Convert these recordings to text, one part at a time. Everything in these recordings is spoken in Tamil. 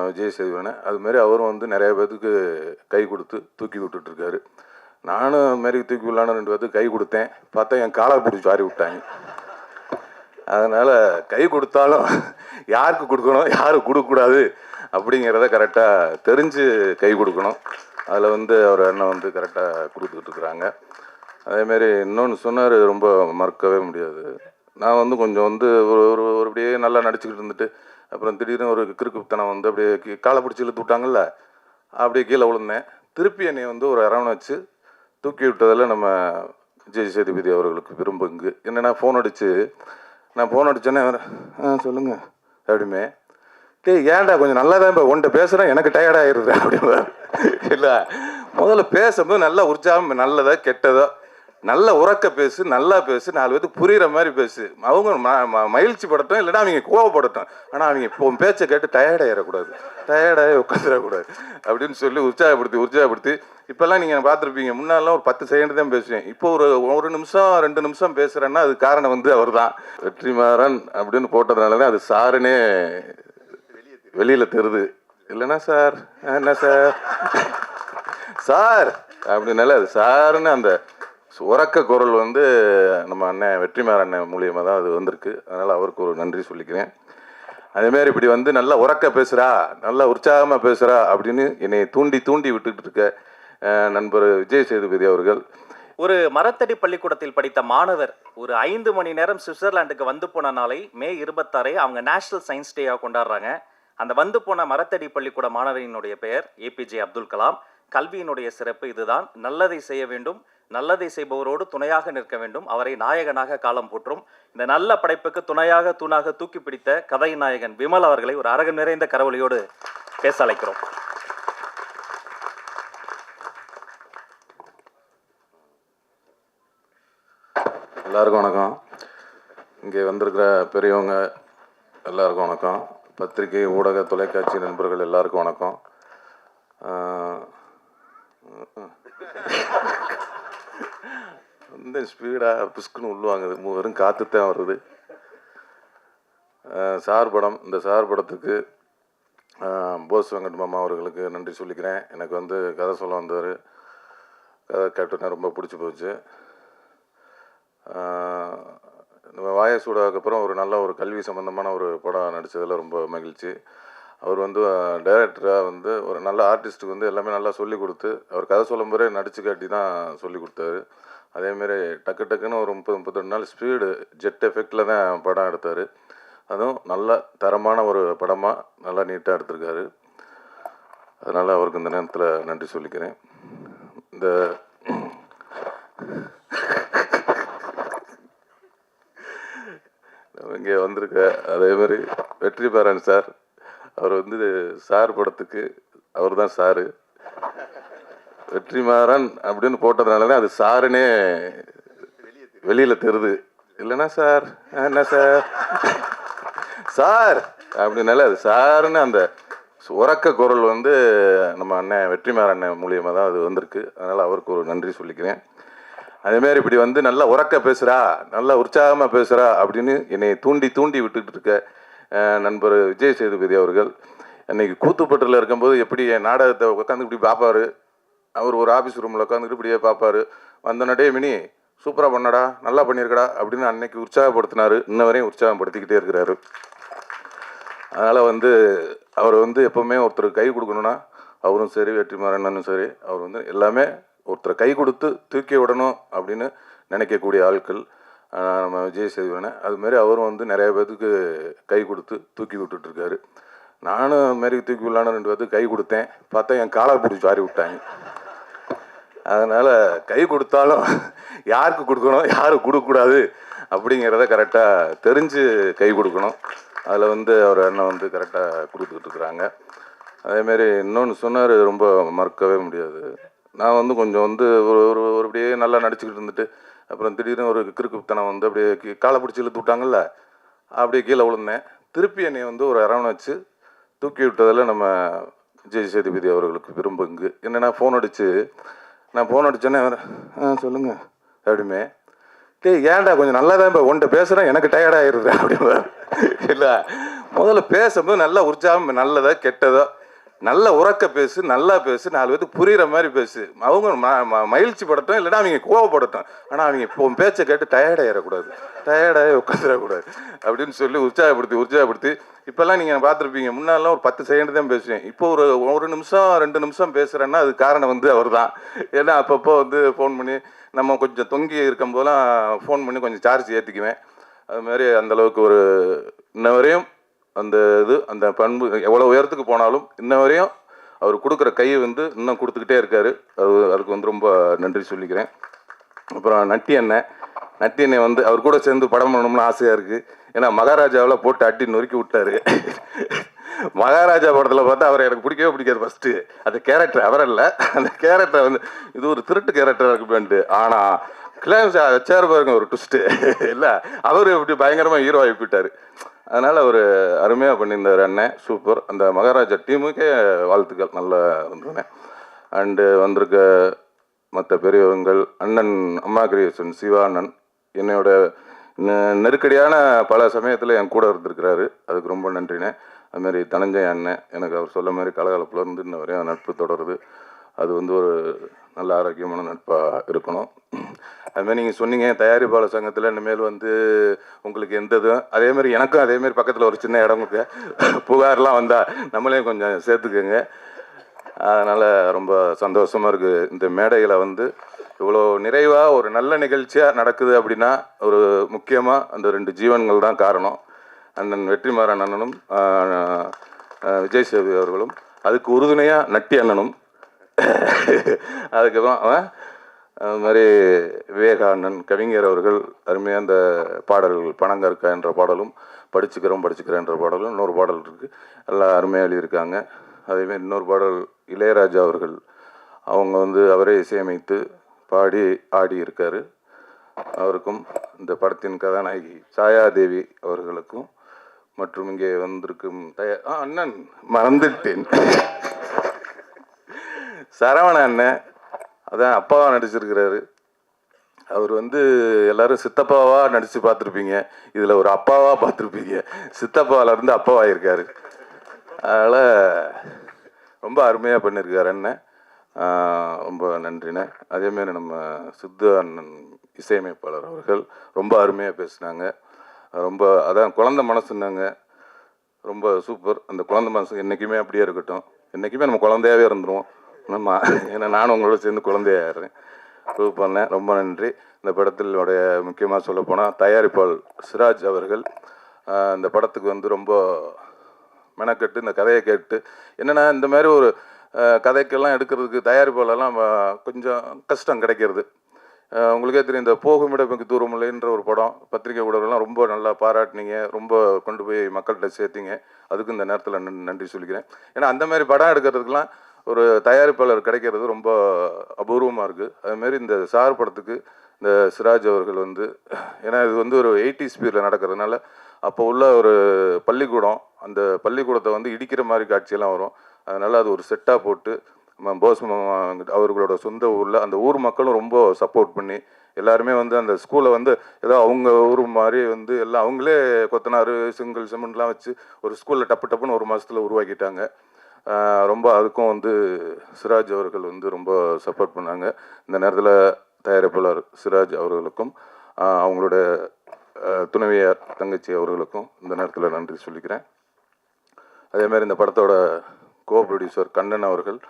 விஜய் சேதுபதினே. அதுமாரி அவரும் வந்து நிறைய பேத்துக்கு கை கொடுத்து தூக்கி விட்டுட்ருக்காரு. நானும் அதுமாரி தூக்கி விடலான்னு 2 பேத்துக்கு கை கொடுத்தேன். பார்த்தா என் காலை பிடிச்சி வாரி விட்டாங்க. அதனால் கை கொடுத்தாலும் யாருக்கு கொடுக்கணும், யாருக்கு கொடுக்கக்கூடாது அப்படிங்கிறத கரெக்டாக தெரிஞ்சு கை கொடுக்கணும். அதில் வந்து அவர் அண்ணன் வந்து கரெக்டாக கொடுத்துக்கிட்டு இருக்கிறாங்க. அதேமாரி இன்னொன்று சொன்னார், ரொம்ப மறக்கவே முடியாது. நான் வந்து கொஞ்சம் வந்து ஒரு அப்படியே நல்லா நடிச்சுக்கிட்டு இருந்துட்டு அப்புறம் திடீர்னு ஒரு கிறுக்குத்தனம் வந்து அப்படியே காலை பிடிச்சி இழுத்து விட்டாங்கல்ல, அப்படியே கீழே விழுந்தேன். திருப்பி என்னை வந்து ஒரு அரவணைச்சு தூக்கி விட்டதில் நம்ம விஜய் சேதுபதி அவர்களுக்கு விரும்புங்க. என்னென்னா நான் ஃபோன் அடித்தோன்னே சொல்லுங்கள் அப்படிமே, ஏன்டா கொஞ்சம் நல்லா தான் இப்போ உன்ட்ட பேசுகிறேன், எனக்கு டயர்டாகிடுது அப்படின்னா. இல்லை, முதல்ல பேசும்போது நல்லா உற்சாகம், நல்லதோ கெட்டதோ நல்ல உறக்க பேசு, நல்லா பேசு, 4 பேருக்கு புரிகிற மாதிரி பேசு. அவங்க மகிழ்ச்சி படட்டும், இல்லைன்னா அவங்க கோவப்படட்டும். ஆனால் அவங்க இப்போ பேச்சை கேட்டு டயர்டாகிடக்கூடாது, டயர்டாகி உட்காந்துடக்கூடாது அப்படின்னு சொல்லி உற்சாகப்படுத்தி இப்போல்லாம் நீங்கள் பார்த்துருப்பீங்க, முன்னாலாம் ஒரு 10 செகண்ட் தான் பேசுவேன். இப்போ ஒரு நிமிஷம் 2 நிமிஷம் பேசுகிறேன்னா அது காரணம் வந்து அவர் தான். வெற்றிமாறன் அப்படின்னு போட்டதுனால தான் அது சாருன்னே வெளியில் தெரியுது. இல்லைன்னா சார் என்ன சார் அப்படின்னால அது சாருன்னு அந்த உறக்க குரல் வந்து நம்ம அண்ணன் வெற்றிமாறன் அண்ணன் மூலியமாக தான் அது வந்திருக்கு. அதனால் அவருக்கு ஒரு நன்றி சொல்லிக்கிறேன். அதேமாரி இப்படி வந்து நல்லா உறக்க பேசுகிறா, நல்லா உற்சாகமாக பேசுகிறா அப்படின்னு என்னை தூண்டி விட்டுட்டு இருக்க நண்பர் விஜய் சேதுபதி அவர்கள். ஒரு மரத்தடி பள்ளிக்கூடத்தில் படித்த மாணவர் ஒரு 5 மணி நேரம் சுவிட்சர்லாண்டுக்கு வந்து போன நாளை மே 26 அவங்க நேஷனல் சயின்ஸ் டேயாக கொண்டாடுறாங்க. அந்த வந்து போன மரத்தடி பள்ளிக்கூட மாணவரினுடைய பெயர் ஏபிஜே அப்துல் கலாம். கல்வியினுடைய சிறப்பு இதுதான். நல்லதை செய்ய வேண்டும், நல்லதை செய்பவரோடு துணையாக நிற்க வேண்டும், அவரை நாயகனாக காலம் போற்றும். இந்த நல்ல படைப்புக்கு துணையாக தூணாக தூக்கி பிடித்த கதை நாயகன் விமல் அவர்களை ஒரு அரங்கம் நிறைந்த கரவொலியோடு பேச அழைக்கிறோம். எல்லாருக்கும் வணக்கம். இங்கே வந்திருக்கிற பெரியவங்க எல்லாருக்கும் வணக்கம். பத்திரிகை, ஊடக, தொலைக்காட்சி நண்பர்கள் எல்லாருக்கும் வணக்கம். இந்த ஸ்பீடாக பிஸ்குன்னு உள்ளுவாங்குது, வெறும் காற்று தான் வருது. சார் படம், இந்த சார் படத்துக்கு போஸ் வெங்கட் மாமா அவர்களுக்கு நன்றி சொல்லிக்கிறேன். எனக்கு வந்து கதை சொல்ல வந்தார், கதை கேப்டனை ரொம்ப பிடிச்சி போச்சு. நம்ம வாயசூடாக்கு அப்புறம் ஒரு நல்ல ஒரு கல்வி சம்மந்தமான ஒரு படம் நடித்ததில் ரொம்ப மகிழ்ச்சி. அவர் வந்து டைரக்டராக வந்து ஒரு நல்ல ஆர்டிஸ்ட்டுக்கு வந்து எல்லாமே நல்லா சொல்லி கொடுத்து, அவர் கதை சொல்லும் போதே நடிச்சு காட்டி தான் சொல்லி கொடுத்தாரு. அதேமாரி டக்குன்னு ஒரு 30-32 நாள் ஸ்பீடு ஜெட் எஃபெக்டில் தான் படம் எடுத்தார். அதுவும் நல்ல தரமான ஒரு படமாக நல்லா நீட்டாக எடுத்திருக்காரு. அதனால் அவருக்கு இந்த நேரத்தில் நன்றி சொல்லிக்கிறேன். இந்த இங்கே வந்திருக்க அதேமாதிரி வெற்றிமாறன் சார், அவர் வந்து சார் படத்துக்கு அவர் தான் சாரு. வெற்றிமாறன் அப்படின்னு போட்டதுனால தான் அது சாருன்னே வெளியில் தெரியுது. இல்லைன்னா சார் என்ன சார் அப்படின்னால அது சாருன்னு அந்த உறக்க குரல் வந்து நம்ம அண்ணன் வெற்றிமாறன் அண்ணன் மூலியமாக தான் அது வந்திருக்கு. அதனால் அவருக்கு ஒரு நன்றி சொல்லிக்கிறேன். அதேமாரி இப்படி வந்து நல்லா உறக்க பேசுகிறா, நல்லா உற்சாகமாக பேசுகிறா அப்படின்னு என்னை தூண்டி விட்டுட்டு இருக்க நண்பர் விஜய் சேதுபதி அவர்கள். அன்றைக்கி கூத்துப்பட்டில் இருக்கும்போது எப்படி என் நாடகத்தை உட்காந்து இப்படி பார்ப்பார். அவர் ஒரு ஆஃபீஸ் ரூமில் உட்காந்துக்கிட்டு இப்படியே பார்ப்பார். வந்தனடே மினி சூப்பராக பண்ணடா, நல்லா பண்ணியிருக்கடா அப்படின்னு அன்னைக்கு உற்சாகப்படுத்தினார். இன்ன வரையும் உற்சாகப்படுத்திக்கிட்டே இருக்கிறாரு. அதனால் வந்து அவர் வந்து எப்போவுமே ஒருத்தர் கை கொடுக்கணுன்னா, அவரும் சரி வெற்றிமாறனும் சரி, அவர் வந்து எல்லாமே ஒருத்தரை கை கொடுத்து தூக்கி விடணும் அப்படின்னு நினைக்கக்கூடிய ஆட்கள் நம்ம விஜய் சேதுபதினே. அதுமாரி அவரும் வந்து நிறைய பேத்துக்கு கை கொடுத்து தூக்கி விட்டுட்ருக்காரு. நானும் அதுமாரி தூக்கி விடலான்னு 2 பேத்துக்கு கை கொடுத்தேன். பார்த்தா என் காலை பிடிச்சி வாரி விட்டாங்க. அதனால் கை கொடுத்தாலும் யாருக்கு கொடுக்கணும், யாருக்கு கொடுக்கக்கூடாது அப்படிங்கிறத கரெக்டாக தெரிஞ்சு கை கொடுக்கணும். அதில் வந்து அவர் அண்ணன் வந்து கரெக்டாக கொடுத்துக்கிட்டு இருக்கிறாங்க. அதேமாரி இன்னொன்று சொன்னார், ரொம்ப மறக்கவே முடியாது. நான் வந்து கொஞ்சம் வந்து ஒரு அப்படியே நல்லா நடிச்சுக்கிட்டு இருந்துட்டு அப்புறம் திடீர்னு ஒரு கிறுக்குத்தனம் வந்து அப்படியே காலை பிடிச்சி இழுத்து விட்டாங்கல்ல, அப்படியே கீழே விழுந்தேன். திருப்பி என்னை வந்து ஒரு அரவணைச்சு தூக்கி விட்டதில் நம்ம விஜய் சேதுபதி அவர்களுக்கு விரும்புங்க. என்னென்னா நான் ஃபோன் அடித்தோன்னே சொல்லுங்கள் அப்படிமே, ஏன்டா கொஞ்சம் நல்லா தான் இப்போ உன்ட்ட பேசுகிறேன், எனக்கு டயர்டாகிடுது அப்படின்னா. இல்லை, முதல்ல பேசும்போது நல்லா உற்சாகம், நல்லதோ கெட்டதோ நல்லா உறக்க பேசு, நல்லா பேசு, 4 பேத்துக்கு புரிகிற மாதிரி பேசு. அவங்க மகிழ்ச்சி படட்டும், இல்லைன்னா அவங்க கோவப்படட்டும். ஆனால் அவங்க இப்போ பேச்சை கேட்டு டயர்டாயிடக்கூடாது, டயர்டாகி உட்காந்துடக்கூடாது அப்படின்னு சொல்லி உற்சாகப்படுத்தி இப்போல்லாம் நீங்கள் பார்த்துருப்பீங்க, முன்னாடிலாம் ஒரு 10 செகண்ட் தான் பேசுவேன். இப்போ ஒரு நிமிஷம் 2 நிமிஷம் பேசுகிறேன்னா அது காரணம் வந்து அவர் தான். ஏன்னா அப்பப்போ வந்து ஃபோன் பண்ணி நம்ம கொஞ்சம் தொங்கி இருக்கும் போதெல்லாம் ஃபோன் பண்ணி கொஞ்சம் சார்ஜ் ஏற்றிக்குவேன். அதுமாதிரி அந்தளவுக்கு ஒரு இன்ன வரையும் அந்த பண்பு எவ்வளோ உயரத்துக்கு போனாலும் இன்ன வரையும் அவர் கொடுக்குற கையை வந்து இன்னும் கொடுத்துக்கிட்டே இருக்காரு. அதுக்கு வந்து ரொம்ப நன்றி சொல்லிக்கிறேன். அப்புறம் நட்டி அண்ணன் வந்து அவர் கூட சேர்ந்து படம் பண்ணணும்னு ஆசையாக இருக்குது. ஏன்னா மகாராஜாவில் போட்டு அட்டி நொறுக்கி விட்டாரு. மகாராஜா படத்தில் பார்த்தா அவரை எனக்கு பிடிக்கவே பிடிக்காது ஃபஸ்ட்டு. அந்த கேரக்டர் அவரல்ல, அந்த கேரக்டர் வந்து இது ஒரு திருட்டு கேரக்டராக இருக்குப்பேன்ட்டு. ஆனால் கிளைம்ஸ் வச்சாரு பாருங்க ஒரு ட்விஸ்ட்டு இல்லை, அவர் இப்படி பயங்கரமாக ஹீரோ ஆகி போயிட்டார். அதனால் அவர் அருமையாக பண்ணியிருந்தார் அண்ணன், சூப்பர். அந்த மகாராஜா டீமுக்கே வாழ்த்துக்கள், நல்லா வந்துருங்க. அண்டு வந்திருக்க மற்ற பெரியவங்கள், அண்ணன் அம்மா கிரியேஷன் சிவா அண்ணன் என்னோட நெருக்கடியான பல சமயத்தில் என் கூட இருந்திருக்கிறாரு, அதுக்கு ரொம்ப நன்றிண்ணே. அதுமாரி தனஞ்சய அண்ணன், எனக்கு அவர் சொல்ல மாதிரி கலகலப்பில் இருந்து இன்ன வரையும் நட்பு தொடருது. அது வந்து ஒரு நல்ல ஆரோக்கியமான நட்பாக இருக்கணும். அதுமாதிரி நீங்கள் சொன்னீங்க தயாரிப்பாளர் சங்கத்தில் இனிமேல் வந்து உங்களுக்கு எந்த இதுவும் அதேமாதிரி எனக்கும் அதேமாரி பக்கத்தில் ஒரு சின்ன இடம் கொடுக்க புகார்லாம் வந்தால் நம்மளையும் கொஞ்சம் சேர்த்துக்குங்க. அதனால் ரொம்ப சந்தோஷமாக இருக்குது. இந்த மேடையில் வந்து இவ்வளோ நிறைவாக ஒரு நல்ல நிகழ்ச்சியாக நடக்குது அப்படின்னா ஒரு முக்கியமாக அந்த 2 ஜீவன்கள் தான் காரணம். அண்ணன் வெற்றிமாறன் அண்ணனும் விஜய் சேவி அவர்களும், அதுக்கு உறுதுணையாக நட்டி அண்ணனும், அதுக்கப்புறம் அது மாதிரி விவேகா அண்ணன் கவிஞர் அவர்கள் அருமையாக அந்த பாடல்கள் பணங்கற்கா என்ற பாடலும், படிச்சுக்கிறேன் என்ற பாடலும், இன்னொரு பாடல் இருக்குது, எல்லாம் அருமையாக எழுதியிருக்காங்க. அதேமாதிரி இன்னொரு பாடல் இளையராஜா அவர்கள் அவங்க வந்து அவரே இசையமைத்து பாடி ஆடி இருக்கார். அவருக்கும் இந்த படத்தின் கதாநாயகி சாயாதேவி அவர்களுக்கும் மற்றும் இங்கே வந்திருக்கும் அண்ணன் மறந்துட்டேன் சரவண அண்ணன், அதான் அப்பாவாக நடிச்சிருக்கிறாரு. அவர் வந்து எல்லாரும் சித்தப்பாவாக நடித்து பார்த்துருப்பீங்க, இதில் ஒரு அப்பாவாக பார்த்துருப்பீங்க. சித்தப்பாவிலேருந்து அப்பாவாகிருக்காரு. அதனால் ரொம்ப அருமையாக பண்ணியிருக்காரு அண்ணன், ரொம்ப நன்றிண்ணே. அதேமாரி நம்ம சித்து அண்ணன் இசையமைப்பாளர் அவர்கள் ரொம்ப அருமையாக பேசினாங்க. ரொம்ப அதான் குழந்தை மனசுன்னாங்க, ரொம்ப சூப்பர். அந்த குழந்தை மனசு என்றைக்குமே அப்படியே இருக்கட்டும், என்றைக்குமே நம்ம குழந்தையாகவே இருந்துருவோம். ஆமாம், ஏன்னா நானும் உங்களோட சேர்ந்து குழந்தையாகிறேன். ப்ரூவ் பண்ணேன். ரொம்ப நன்றி. இந்த படத்தினுடைய முக்கியமாக சொல்லப்போனால் தயாரிப்பாளர் சிராஜ் அவர்கள் இந்த படத்துக்கு வந்து ரொம்ப மெனக்கெட்டு இந்த கதையை கேட்டு, என்னென்னா இந்த மாதிரி ஒரு கதைக்கெல்லாம் எடுக்கிறதுக்கு தயாரிப்பாளர்லாம் கொஞ்சம் கஷ்டம் கிடைக்கிறது. உங்களுக்கே தெரியும், இந்த போகுமிடமிக்கு தூரமில்லைன்ற ஒரு படம் பத்திரிகை ஊடகம்லாம் ரொம்ப நல்லா பாராட்டினீங்க, ரொம்ப கொண்டு போய் மக்கள்கிட்ட சேர்த்திங்க. அதுக்கு இந்த நேரத்தில் நன்றி சொல்லிக்கிறேன். ஏன்னா அந்த மாதிரி படம் எடுக்கிறதுக்கெலாம் ஒரு தயாரிப்பாளர் கிடைக்கிறது ரொம்ப அபூர்வமாக இருக்குது. அதுமாரி இந்த சார் படத்துக்கு இந்த சிராஜ் அவர்கள் வந்து, ஏன்னா இது வந்து ஒரு 80s பீரியடில் நடக்கிறதுனால அப்போ உள்ள ஒரு பள்ளிக்கூடம், அந்த பள்ளிக்கூடத்தை வந்து இடிக்கிற மாதிரி காட்சியெல்லாம் வரும். அதனால் அது ஒரு செட்டாக போட்டு போஸ் அவர்களோட சொந்த ஊரில் அந்த ஊர் மக்களும் ரொம்ப சப்போர்ட் பண்ணி எல்லாருமே வந்து அந்த ஸ்கூலை வந்து ஏதோ அவங்க ஊர் மாதிரி வந்து எல்லாம் அவங்களே கொத்தனார் செங்கல் சிமெண்ட்லாம் வச்சு ஒரு ஸ்கூலில் டப்புன்னு ஒரு மாதத்தில் உருவாக்கிட்டாங்க. ரொம்ப அதுக்கும் வந்து சிராஜ் அவர்கள் வந்து ரொம்ப சப்போர்ட் பண்ணாங்க. இந்த நேரத்தில் தயாரிப்பாளர் சிராஜ் அவர்களுக்கும் அவங்களோட துணைவியார் தங்கச்சி அவர்களுக்கும் இந்த நேரத்தில் நன்றி சொல்லிக்கிறேன். அதேமாதிரி இந்த படத்தோட கோ ப்ரொடியூசர் கண்ணன் அவர்கள்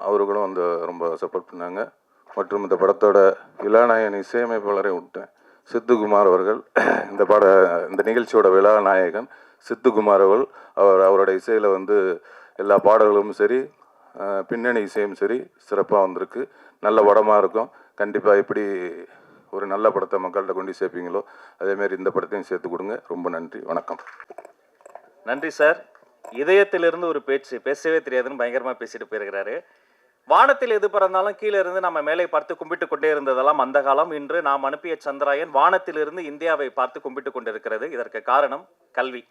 அவர்களும் வந்து ரொம்ப சப்போர்ட் பண்ணாங்க. மற்றும் இந்த படத்தோட விழாநாயகன் இசையமைப்பாளரை விட்டேன் சித்துக்குமார் அவர்கள், இந்த நிகழ்ச்சியோட விழாநாயகன் சித்துக்குமார் அவரோட இசையில் வந்து எல்லா பாடல்களும் சரி பின்னணி இசையும் சரி சிறப்பாக வந்திருக்கு. நல்ல படமாக இருக்கும். கண்டிப்பாக எப்படி ஒரு நல்ல படத்தை மக்கள்கிட்ட கொண்டு சேர்ப்பீங்களோ அதேமாரி இந்த படத்தையும் சேர்த்து கொடுங்க. ரொம்ப நன்றி, வணக்கம். நன்றி சார். இதயத்திலிருந்து ஒரு பேச்சு, பேசவே தெரியாதுன்னு பயங்கரமாக பேசிட்டு போயிருக்கிறாரு. வானத்தில் எது பிறந்தாலும் கீழே இருந்து நம்ம மேலே பார்த்து கும்பிட்டு கொண்டே இருந்ததெல்லாம் அந்த காலம். இன்று நாம் அனுப்பிய சந்திராயன் வானத்திலிருந்து இந்தியாவை பார்த்து கும்பிட்டு கொண்டிருக்கிறது. இதற்கு காரணம் கல்வி.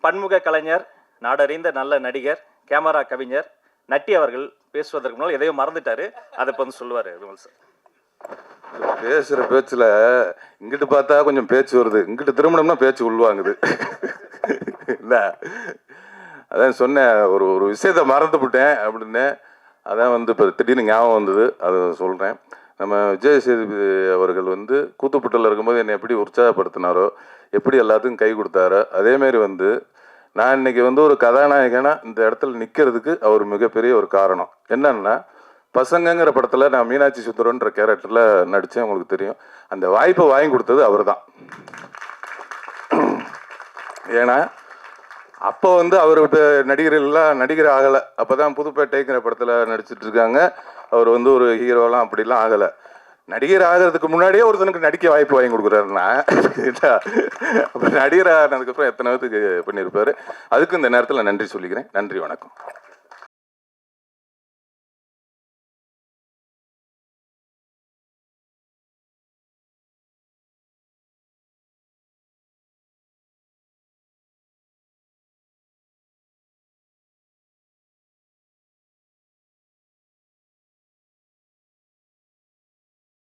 பன்முக கலைஞர், நாடறிந்த நல்ல நடிகர், கேமரா கவிஞர் நட்டி அவர்கள் பேசுவதற்கு முன்னால் எதையும் மறந்துட்டாரு. அதை இப்போ வந்து சொல்லுவார் விமல் சார். பேசுகிற பேச்சில் இங்கிட்டு பார்த்தா கொஞ்சம் பேச்சு வருது, இங்கிட்டு திருமணம்னா பேச்சு உள்வாங்குது. என்ன அதான் சொன்னேன், ஒரு ஒரு விஷயத்த மறந்துவிட்டேன் அப்படின்னு. அதான் வந்து இப்போ திடீர்னு ஞாபகம் வந்தது, அதை சொல்கிறேன். நம்ம விஜய் சேதுபதி அவர்கள் வந்து கூத்துப்பட்டில் இருக்கும்போது என்னை எப்படி உற்சாகப்படுத்தினாரோ, எப்படி எல்லாத்துக்கும் கை கொடுத்தாரோ, அதேமாரி வந்து நான் இன்னைக்கு வந்து ஒரு கதாநாயகனா இந்த இடத்துல நிற்கிறதுக்கு அவர் மிகப்பெரிய ஒரு காரணம். என்னன்னா, பசங்கங்கிற படத்தில் நான் மீனாட்சி சுந்தரன்ற கேரக்டரில் நடித்தேன், உங்களுக்கு தெரியும். அந்த வாய்ப்பை வாங்கி கொடுத்தது அவர் தான். ஏன்னா அப்போ வந்து அவர் நடிகர்கள்லாம் நடிகர் ஆகலை. அப்போ தான் புதுப்பேட்டைங்கிற படத்தில் நடிச்சிட்டு இருக்காங்க. அவர் வந்து ஒரு ஹீரோலாம் அப்படிலாம் ஆகலை. நடிகர் ஆகிறதுக்கு முன்னாடியே ஒருத்தனுக்கு நடிக்க வாய்ப்பு வாங்கி கொடுக்குறாருன்னா, அப்போ நடிகர் ஆனதுக்கப்புறம் எத்தனை பேருக்கு பண்ணியிருப்பாரு. அதுக்கு இந்த நேரத்தில் நன்றி சொல்லிக்கிறேன். நன்றி, வணக்கம்.